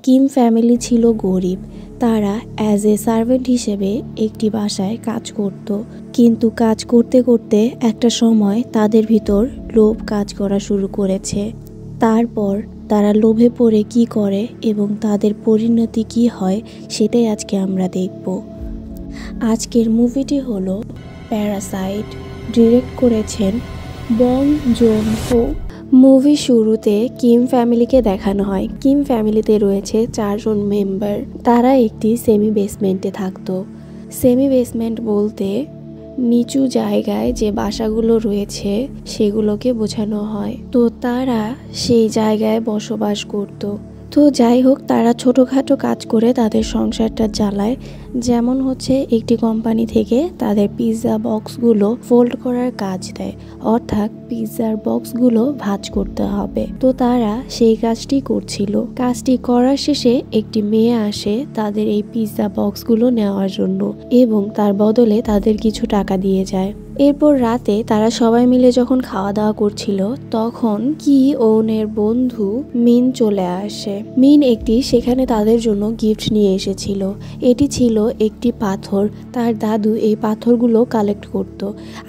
Kim family ছিল গরিব। তারা অ্যাজ এ সার্ভেন্ট হিসেবে একটি বাসায় কাজ করত, কিন্তু কাজ করতে করতে একটা সময় তাদের ভিতর লোভ কাজ করা শুরু করেছে। তারপর তারা লোভে পড়ে কি করে এবং তাদের পরিণতি কি হয় সেটাই আজকে আমরা দেখব। আজকের মুভিটি হলো প্যারাসাইট। ডিরেক্ট করেছেন বং জুন হো। মুভি শুরুতে কিম ফ্যামিলিকে দেখানো হয়। কিম ফ্যামিলিতে রয়েছে 4 জন মেম্বার। তারা একটি সেমি বেসমেন্টে থাকতো। সেমি বেসমেন্ট বলতে নিচু জায়গায় যে বাসাগুলো রয়েছে সেগুলোকে বোঝানো হয়। তো তারা সেই জায়গায় বসবাস করত। তো যাই হোক, তারা ছোটোখাটো কাজ করে তাদের সংসারটা চালায়। যেমন হচ্ছে একটি কোম্পানি থেকে তাদের পিৎজা বক্সগুলো ফোল্ড করার কাজ দেয়, অর্থাৎ পিৎজার বক্সগুলো ভাঁজ করতে হবে। তো তারা সেই কাজটি করছিল। কাজটি করার শেষে একটি মেয়ে আসে তাদের এই পিৎজা বক্সগুলো নেওয়ার জন্য এবং তার বদলে তাদের কিছু টাকা দিয়ে যায়। এরপর রাতে তারা সবাই মিলে যখন খাওয়া দাওয়া করছিল তখন কি ওনের বন্ধু মিন চলে আসে। মিন একটি সেখানে তাদের জন্য গিফট নিয়ে এসেছিল। এটি ছিল একটি পাথর। তার দাদু এই পাথরগুলো কালেক্ট করত।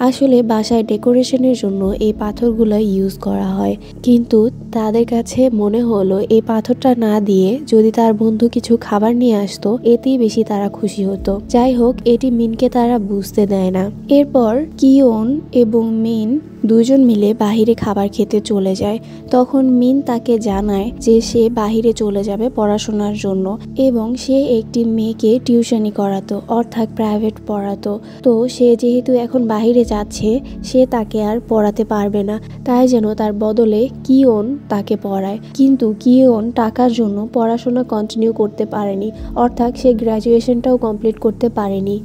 আসলে বাসায় ডেকোরেশনের জন্য এই পাথরগুলো ইউজ করা হয়, কিন্তু তাদের কাছে মনে হলো এই পাথরটা না দিয়ে যদি তার বন্ধু কিছু খাবার নিয়ে আসতো এতেই বেশি তারা খুশি হতো। যাই হোক, এটি মিনকে তারা বুঝতে দেয় না। এরপর কিওন এবং মিন দুজন মিলে বাহিরে খাবার খেতে চলে যায়। তখন মিন তাকে জানায় যে সে বাহিরে চলে যাবে পড়াশোনার জন্য এবং সে একটি মেয়েকে টিউশনি করাতো, অর্থাৎ প্রাইভেট পড়াতো। তো সে যেহেতু এখন বাহিরে যাচ্ছে, সে তাকে আর পড়াতে পারবে না, তাই যেন তার বদলে কিওন তাকে পড়ায়। কিন্তু কিওন টাকার জন্য পড়াশোনা কন্টিনিউ করতে পারেনি, অর্থাৎ সে গ্র্যাজুয়েশনটাও কমপ্লিট করতে পারেনি।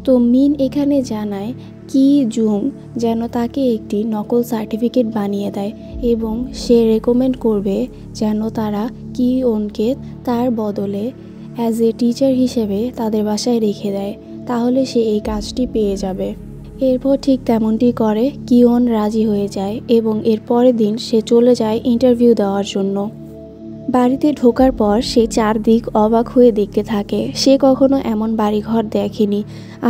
তো মিন এখানে জানায় কি জুং যেন তাকে একটি নকল সার্টিফিকেট বানিয়ে দেয় এবং সে রেকমেন্ড করবে যেন তারা কিওনকে তার বদলে অ্যাজ এ টিচার হিসেবে তাদের বাসায় রেখে দেয়, তাহলে সে এই কাজটি পেয়ে যাবে। এরপর ঠিক তেমনটি করে। কিওন রাজি হয়ে যায় এবং এর পরের দিন সে চলে যায় ইন্টারভিউ দেওয়ার জন্য। বাড়িতে ঢোকার পর সে চারদিক অবাক হয়ে দেখতে থাকে। সে কখনো এমন বাড়িঘর দেখেনি।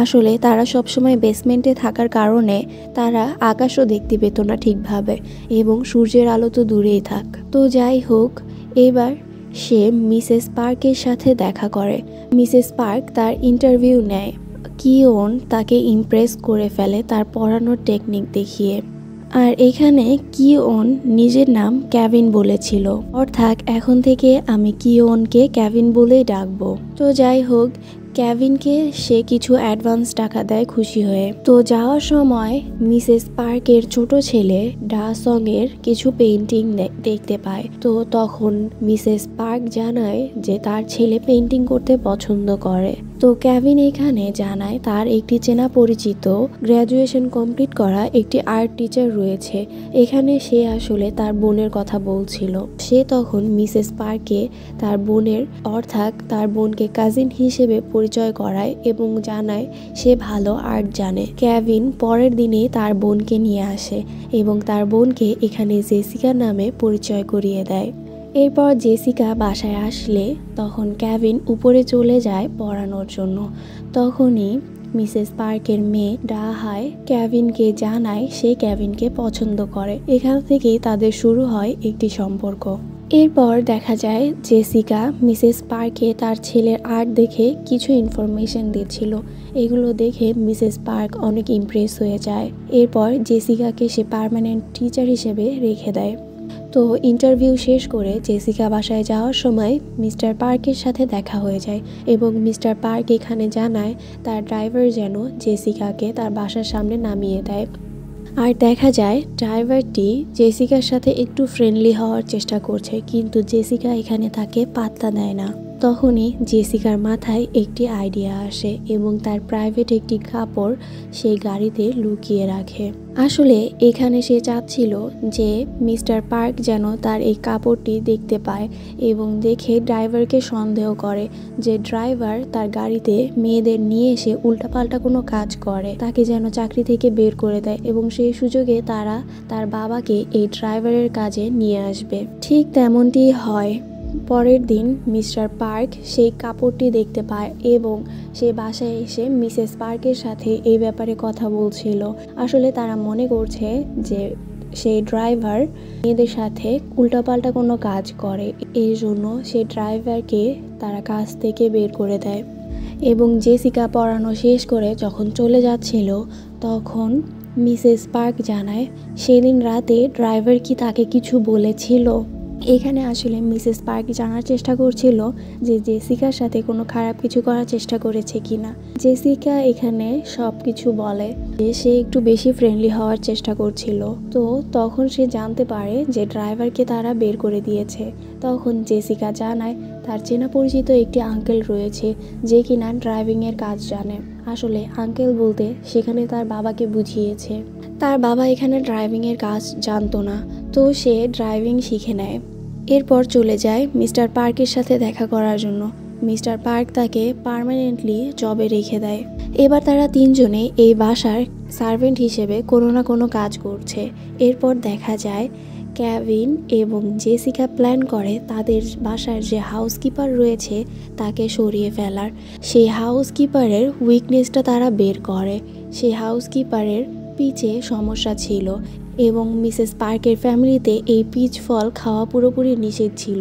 আসলে তারা সবসময় বেসমেন্টে থাকার কারণে তারা আকাশও দেখতে পেত না ঠিকভাবে এবং সূর্যের আলো তো দূরেই থাক। তো যাই হোক, এবার সে মিসেস পার্কের সাথে দেখা করে। মিসেস পার্ক তার ইন্টারভিউ নেয়। কিওন তাকে ইমপ্রেস করে ফেলে তার পড়ানোর টেকনিক দেখিয়ে। আর এখানে কিওন নিজের নাম কেভিন বলেছিল, অর্থাৎ এখন থেকে আমি কিওনকে কেভিন বলেই ডাকবো। তো যাই হোক, কেভিনকে সে কিছু অ্যাডভান্স টাকা দেয় খুশি হয়ে। তো যাওয়ার সময় মিসেস পার্কের ছোট ছেলে ডা সং এর কিছু পেইন্টিং দেখতে পায়। তো তখন মিসেস পার্ক জানায় যে তার ছেলে পেইন্টিং করতে পছন্দ করে। তো কেভিন এখানে জানায় তার একটি চেনা পরিচিত গ্র্যাজুয়েশন কমপ্লিট করা একটি আর্ট টিচার রয়েছে। এখানে সে আসলে তার বোনের কথা বলছিল। সে তখন মিসেস পার্কে তার বোনের অর্থাৎ তার বোনকে কাজিন হিসেবে পরিচয় করায় এবং জানায় সে ভালো আর্ট জানে। কেভিন পরের দিনে তার বোনকে নিয়ে আসে এবং তার বোনকে এখানে জেসিকা নামে পরিচয় করিয়ে দেয়। এরপর জেসিকা বাসায় আসলে তখন কেভিন উপরে চলে যায় পড়ানোর জন্য। তখনই মিসেস পার্কের মেয়ে ডা হাই কেভিনকে জানায় সে কেভিনকে পছন্দ করে। এখান থেকেই তাদের শুরু হয় একটি সম্পর্ক। এরপর দেখা যায় জেসিকা মিসেস পার্কে তার ছেলের আর্ট দেখে কিছু ইনফরমেশন দিচ্ছিল। এগুলো দেখে মিসেস পার্ক অনেক ইমপ্রেস হয়ে যায়। এরপর জেসিকাকে সে পার্মানেন্ট টিচার হিসেবে রেখে দেয়। তো ইন্টারভিউ শেষ করে জেসিকা বাসায় যাওয়ার সময় মিস্টার পার্কের সাথে দেখা হয়ে যায় এবং মিস্টার পার্ক এখানে জানায় তার ড্রাইভার যেন জেসিকাকে তার বাসার সামনে নামিয়ে দেয়। আর দেখা যায় ড্রাইভারটি জেসিকার সাথে একটু ফ্রেন্ডলি হওয়ার চেষ্টা করছে, কিন্তু জেসিকা এখানে তাকে পাত্তা দেয় না। তখনই জেসিকার মাথায় একটি আইডিয়া আসে এবং তার প্রাইভেট একটি কাপড় সেই গাড়িতে লুকিয়ে রাখে। আসলে এখানে সে চাচ্ছিল যে মিস্টার পার্ক যেন তার এই কাপড়টি দেখতে পায় এবং দেখে ড্রাইভারকে সন্দেহ করে যে ড্রাইভার তার গাড়িতে মেয়েদের নিয়ে এসে উল্টাপাল্টা কোনো কাজ করে, তাকে যেন চাকরি থেকে বের করে দেয় এবং সেই সুযোগে তারা তার বাবাকে এই ড্রাইভারের কাজে নিয়ে আসবে। ঠিক তেমনটি হয়। পরের দিন মিস্টার পার্ক সেই কাপড়টি দেখতে পায় এবং সে বাসায় এসে মিসেস পার্কের সাথে এই ব্যাপারে কথা বলছিল। আসলে তারা মনে করছে যে সেই ড্রাইভার মেয়েদের সাথে উল্টাপাল্টা কোনো কাজ করে, এই জন্য সেই ড্রাইভারকে তারা কাজ থেকে বের করে দেয়। এবং জেসিকা পড়ানো শেষ করে যখন চলে যাচ্ছিল তখন মিসেস পার্ক জানায় সেদিন রাতে ড্রাইভার কি তাকে কিছু বলেছিল। এখানে আসলে মিসেস পার্ক জানার চেষ্টা করছিল যে জেসিকার সাথে কোনো খারাপ কিছু করার চেষ্টা করেছে কিনা। জেসিকা এখানে সব কিছু বলে যে সে একটু বেশি ফ্রেন্ডলি হওয়ার চেষ্টা করছিল। তো তখন সে জানতে পারে যে ড্রাইভারকে তারা বের করে দিয়েছে। তখন জেসিকা জানায় তার চেনা পরিচিত একটি আঙ্কেল রয়েছে যে কিনা ড্রাইভিংয়ের কাজ জানে। আসলে আঙ্কেল বলতে সেখানে তার বাবাকে বুঝিয়েছে। তার বাবা এখানে ড্রাইভিংয়ের কাজ জানতো না, তো সে ড্রাইভিং শিখে নেয়। এরপর চলে যায় মিস্টার পার্কের সাথে দেখা করার জন্য। মিস্টার পার্ক তাকে পার্মানেন্টলি জবে রেখে দেয়। এবার তারা তিনজনে এই বাসার সার্ভেন্ট হিসেবে কোনো না কোনো কাজ করছে। এরপর দেখা যায় কেভিন এবং জেসিকা প্ল্যান করে তাদের বাসার যে হাউসকিপার রয়েছে তাকে সরিয়ে ফেলার। সেই হাউসকিপারের উইকনেসটা তারা বের করে। সেই হাউসকিপারের পিচে সমস্যা ছিল এবং মিসেস পার্কের ফ্যামিলিতে এই পিচ ফল খাওয়া পুরোপুরি নিষেধ ছিল।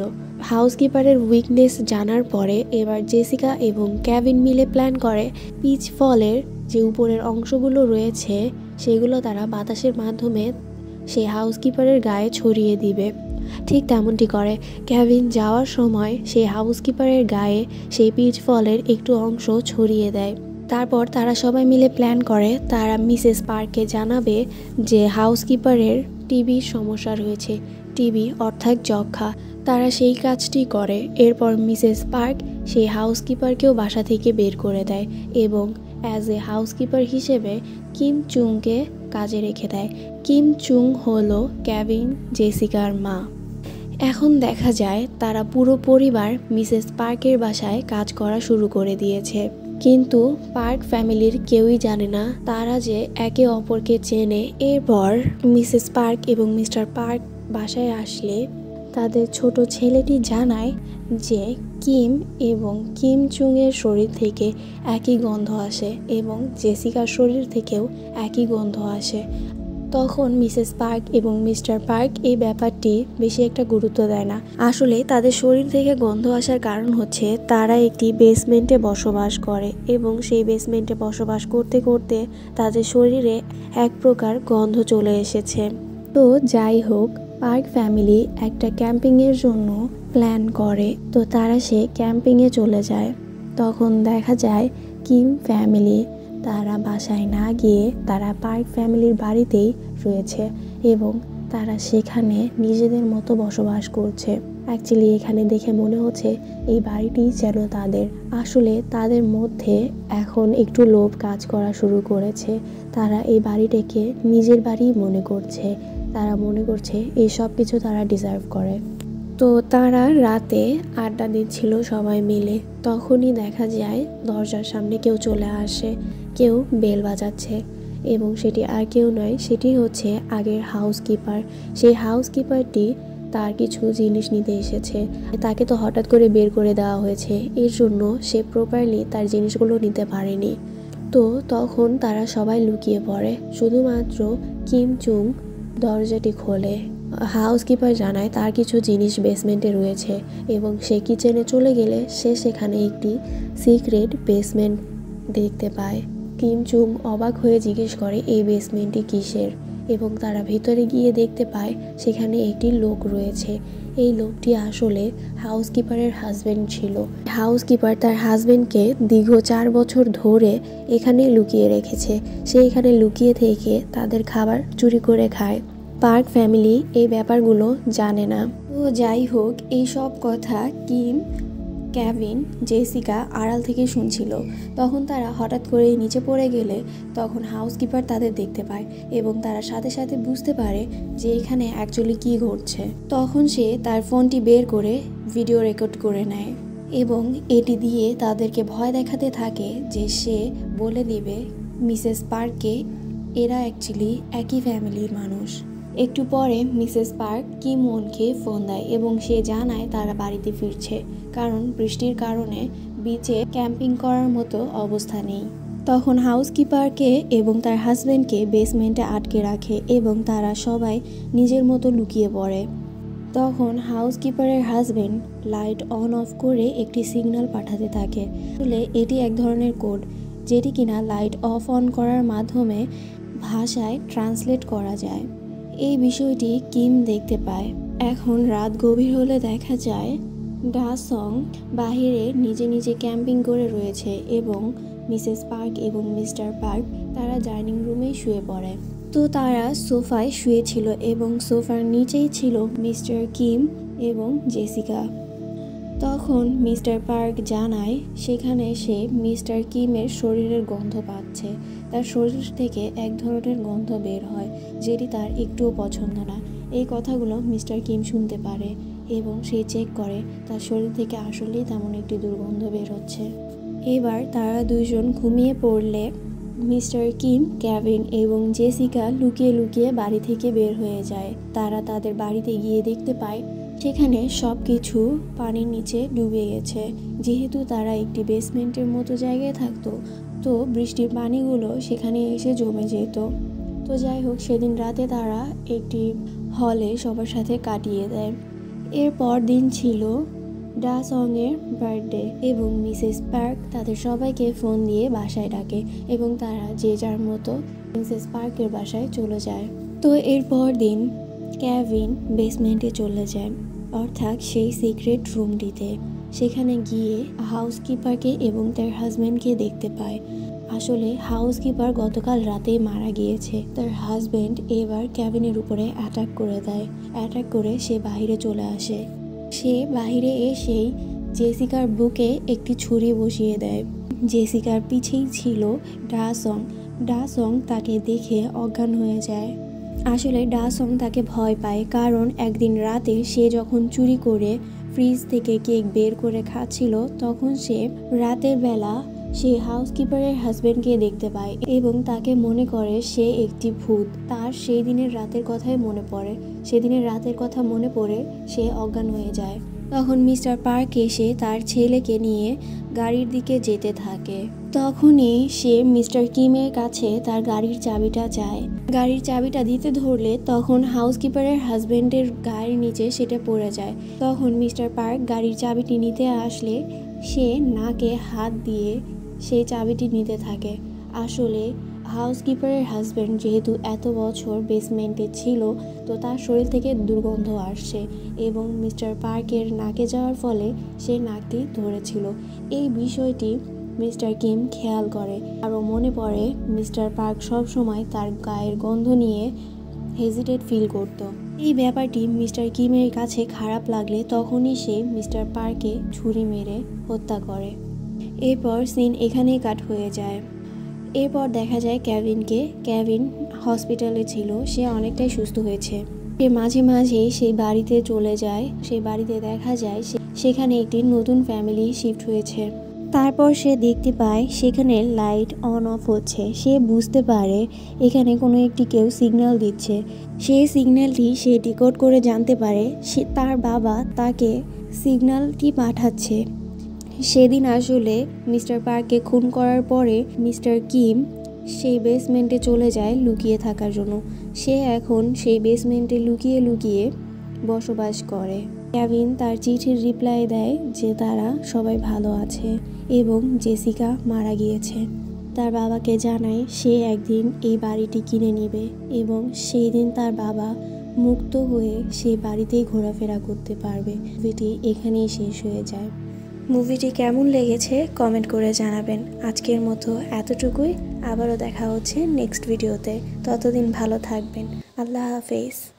হাউসকিপারের উইকনেস জানার পরে এবার জেসিকা এবং কেভিন মিলে প্ল্যান করে পিচ ফলের যে উপরের অংশগুলো রয়েছে সেগুলো তারা বাতাসের মাধ্যমে সেই হাউসকিপারের গায়ে ছড়িয়ে দিবে। ঠিক তেমনটি করে। কেভিন যাওয়ার সময় সেই হাউসকিপারের গায়ে সেই পিচ ফলের একটু অংশ ছড়িয়ে দেয়। তারপর তারা সবাই মিলে প্ল্যান করে তারা মিসেস পার্ককে জানাবে যে হাউসকিপারের টিবির সমস্যা রয়েছে। টিবি অর্থাৎ যক্ষ্মা। তারা সেই কাজটি করে। এরপর মিসেস পার্ক সেই হাউসকিপারকেও বাসা থেকে বের করে দেয় এবং অ্যাজ এ হাউসকিপার হিসেবে কিম চুংকে কাজে রেখে দেয়। কিম চুং হলো কেভিন জেসিকার মা। এখন দেখা যায় তারা পুরো পরিবার মিসেস পার্কের বাসায় কাজ করা শুরু করে দিয়েছে। কিন্তু পার্ক ফ্যামিলির কেউই জানে না তারা যে একে অপরকে চেনে। এরপর মিসেস পার্ক এবং মিস্টার পার্ক বাসায় আসলে তাদের ছোট ছেলেটি জানায় যে কিম এবং কিম চুংয়ের শরীর থেকে একই গন্ধ আসে এবং জেসিকার শরীর থেকেও একই গন্ধ আসে। তখন মিসেস পার্ক এবং মিস্টার পার্ক এই ব্যাপারটি বেশি একটা গুরুত্ব দেয় না। আসলে তাদের শরীর থেকে গন্ধ আসার কারণ হচ্ছে তারা একটি বেসমেন্টে বসবাস করে এবং সেই বেসমেন্টে বসবাস করতে করতে তাদের শরীরে এক প্রকার গন্ধ চলে এসেছে। তো যাই হোক, পার্ক ফ্যামিলি একটা ক্যাম্পিংয়ের জন্য প্ল্যান করে। তো তারা সে ক্যাম্পিংয়ে চলে যায়। তখন দেখা যায় কিম ফ্যামিলি তারা বাসায় না গিয়ে তারা পার্ক ফ্যামিলির বাড়িতেই রয়েছে এবং তারা সেখানে নিজেদের মতো বসবাস করছে। অ্যাকচুয়ালি এখানে দেখে মনে হচ্ছে এই বাড়িটি যেন তাদের। আসলে তাদের মধ্যে এখন একটু লোভ কাজ করা শুরু করেছে। তারা এই বাড়িটাকে নিজের বাড়ি মনে করছে। তারা মনে করছে এই সব কিছু তারা ডিজার্ভ করে। তো তারা রাতে আড্ডা দিচ্ছিল সবাই মিলে। তখনই দেখা যায় দরজার সামনে কেউ চলে আসে, কেউ বেল বাজাচ্ছে এবং সেটি আর কেউ নয়, সেটি হচ্ছে আগের হাউসকিপার। সেই হাউসকিপারটি তার কিছু জিনিস নিতে এসেছে। তাকে তো হঠাৎ করে বের করে দেওয়া হয়েছে, এর জন্য সে প্রপারলি তার জিনিসগুলো নিতে পারেনি। তো তখন তারা সবাই লুকিয়ে পড়ে। শুধুমাত্র কিম চুং দরজাটি খোলে। হাউসকিপার জানায় তার কিছু জিনিস বেসমেন্টে রয়েছে এবং সে কিচেনে চলে গেলে সে সেখানে একটি সিক্রেট বেসমেন্ট দেখতে পায়। কিম চুং অবাক হয়ে জিজ্ঞেস করে এই বেসমেন্টটি কিসের, এবং তারা ভিতরে গিয়ে দেখতে পায় সেখানে একটি লোক রয়েছে। এই লোকটি আসলে হাউসকিপারের হাজবেন্ড ছিল। হাউসকিপার তার হাজবেন্ডকে দীর্ঘ 4 বছর ধরে এখানে লুকিয়ে রেখেছে। সে এখানে লুকিয়ে থেকে তাদের খাবার চুরি করে খায়। পার্ক ফ্যামিলি এই ব্যাপারগুলো জানে না। তো যাই হোক, এই সব কথা কিম, কেভিন, জেসিকা আড়াল থেকে শুনছিল। তখন তারা হঠাৎ করে নিচে পড়ে গেলে তখন হাউসকিপার তাদের দেখতে পায় এবং তারা সাথে সাথে বুঝতে পারে যে এখানে অ্যাকচুয়ালি কী ঘটছে। তখন সে তার ফোনটি বের করে ভিডিও রেকর্ড করে নেয় এবং এটি দিয়ে তাদেরকে ভয় দেখাতে থাকে যে সে বলে দিবে মিসেস পার্ককে এরা অ্যাকচুয়ালি একই ফ্যামিলির মানুষ। একটু পরে মিসেস পার্ক কিম ওনকে ফোন দেয় এবং সে জানায় তারা বাড়িতে ফিরছে, কারণ বৃষ্টির কারণে বিচে ক্যাম্পিং করার মতো অবস্থা নেই। তখন হাউসকিপারকে এবং তার হাজব্যান্ডকে বেসমেন্টে আটকে রাখে এবং তারা সবাই নিজের মতো লুকিয়ে পড়ে। তখন হাউসকিপারের হাজব্যান্ড লাইট অন অফ করে একটি সিগন্যাল পাঠাতে থাকে। আসলে এটি এক ধরনের কোড, যেটি কিনা লাইট অফ অন করার মাধ্যমে ভাষায় ট্রান্সলেট করা যায়। এই বিষয়টি কিম দেখতে পায়। এখন রাত গভীর হলে দেখা যায় ডা সং বাহিরে নিজে নিজে ক্যাম্পিং করে রয়েছে এবং মিসেস পার্ক এবং মিস্টার পার্ক তারা ডাইনিং রুমেই শুয়ে পড়ে। তো তারা সোফায় শুয়েছিল এবং সোফার নিচেই ছিল মিস্টার কিম এবং জেসিকা। তখন মিস্টার পার্ক জানায় সেখানে সে মিস্টার কিমের শরীরের গন্ধ পাচ্ছে। তার শরীর থেকে এক ধরনের গন্ধ বের হয়, যেটি তার একটুও পছন্দ না। এই কথাগুলো মিস্টার কিম শুনতে পারে এবং সে চেক করে তার শরীর থেকে আসলেই তেমন একটি দুর্গন্ধ বের হচ্ছে। এবার তারা দুইজন ঘুমিয়ে পড়লে মিস্টার কিম, কেভিন এবং জেসিকা লুকিয়ে লুকিয়ে বাড়ি থেকে বের হয়ে যায়। তারা তাদের বাড়িতে গিয়ে দেখতে পায় সেখানে সব কিছু পানির নিচে ডুবে গেছে। যেহেতু তারা একটি বেসমেন্টের মতো জায়গায় থাকতো, তো বৃষ্টির পানিগুলো সেখানে এসে জমে যেত। তো যাই হোক, সেদিন রাতে তারা একটি হলে সবার সাথে কাটিয়ে দেয়। এরপর দিন ছিল ডা সং-এর বার্থডে এবং মিসেস পার্ক তাদের সবাইকে ফোন দিয়ে বাসায় ডাকে এবং তারা যে যার মতো মিসেস পার্কের বাসায় চলে যায়। তো এরপর দিন কেভিন বেসমেন্টে চলে যায়, অর্থাৎ সেই সিক্রেট রুমটিতে। সেখানে গিয়ে হাউসকিপারকে এবং তার হাজব্যান্ডকে দেখতে পায়। আসলে হাউসকিপার গতকাল রাতেই মারা গিয়েছে। তার হাজব্যান্ড এবার কেভিনের উপরে অ্যাটাক করে দেয়। অ্যাটাক করে সে বাহিরে চলে আসে। সে বাহিরে এসেই জেসিকার বুকে একটি ছুরি বসিয়ে দেয়। জেসিকার পিছেই ছিল ডা সং। ডা সং তাকে দেখে অজ্ঞান হয়ে যায়। আসলে ডা সং তাকে ভয় পায়, কারণ একদিন রাতে সে যখন চুরি করে ফ্রিজ থেকে কেক বের করে খাচ্ছিল, তখন সে রাতের বেলা সে হাউসকিপারের হাজব্যান্ডকে দেখতে পায় এবং তাকে মনে করে সে একটি ভূত। তার সেই দিনের রাতের কথাই মনে পড়ে। সেদিনের রাতের কথা মনে পড়ে সে অজ্ঞান হয়ে যায়। তখন মিস্টার পার্ক এসে তার ছেলেকে নিয়ে গাড়ির দিকে যেতে থাকে। তখনই সে মিস্টার কিমের কাছে তার গাড়ির চাবিটা চায়। গাড়ির চাবিটা দিতে ধরলে তখন হাউসকিপারের হাজব্যান্ডের গায়ের নিচে সেটা পড়ে যায়। তখন মিস্টার পার্ক গাড়ির চাবিটি নিতে আসলে সে নাকে হাত দিয়ে সেই চাবিটি নিতে থাকে। আসলে হাউসকিপারের হাজব্যান্ড যেহেতু এত বছর বেসমেন্টে ছিল, তো তার শরীর থেকে দুর্গন্ধ আসছে এবং মিস্টার পার্কের নাকে যাওয়ার ফলে সে নাকটি ধরেছিল। এই বিষয়টি মিস্টার কিম খেয়াল করে। আরও মনে পড়ে মিস্টার পার্ক সবসময় তার গায়ের গন্ধ নিয়ে হেজিটেট ফিল করত। এই ব্যাপারটি মিস্টার কিমের কাছে খারাপ লাগলে তখনই সে মিস্টার পার্কে ছুরি মেরে হত্যা করে। এরপর সিন এখানেই কাট হয়ে যায়। এরপর দেখা যায় কেভিনকে। কেভিন হসপিটালে ছিল, সে অনেকটাই সুস্থ হয়েছে। সে মাঝে মাঝে সেই বাড়িতে চলে যায়। সেই বাড়িতে দেখা যায় সেখানে একটি নতুন ফ্যামিলি শিফট হয়েছে। তারপর সে দেখতে পায় সেখানে লাইট অন অফ হচ্ছে। সে বুঝতে পারে এখানে কোনো একটি কেউ সিগন্যাল দিচ্ছে। সেই সিগন্যালটি সে ডিকোড করে জানতে পারে সে তার বাবা তাকে সিগন্যালটি পাঠাচ্ছে। সেদিন আসলে মিস্টার পার্ককে খুন করার পরে মিস্টার কিম সেই বেসমেন্টে চলে যায় লুকিয়ে থাকার জন্য। সে এখন সেই বেসমেন্টে লুকিয়ে লুকিয়ে বসবাস করে। কেভিন তার চিঠির রিপ্লাই দেয় যে তারা সবাই ভালো আছে এবং জেসিকা মারা গিয়েছে। তার বাবাকে জানায় সে একদিন এই বাড়িটি কিনে নেবে এবং সেই দিন তার বাবা মুক্ত হয়ে সেই বাড়িতেই ঘোরাফেরা করতে পারবে। মুভিটি এখানেই শেষ হয়ে যায়। মুভিটি কেমন লেগেছে কমেন্ট করে জানাবেন। আজকের মতো এতটুকুই। আবারও দেখা হচ্ছে নেক্সট ভিডিওতে। ততদিন ভালো থাকবেন। আল্লাহ হাফেজ।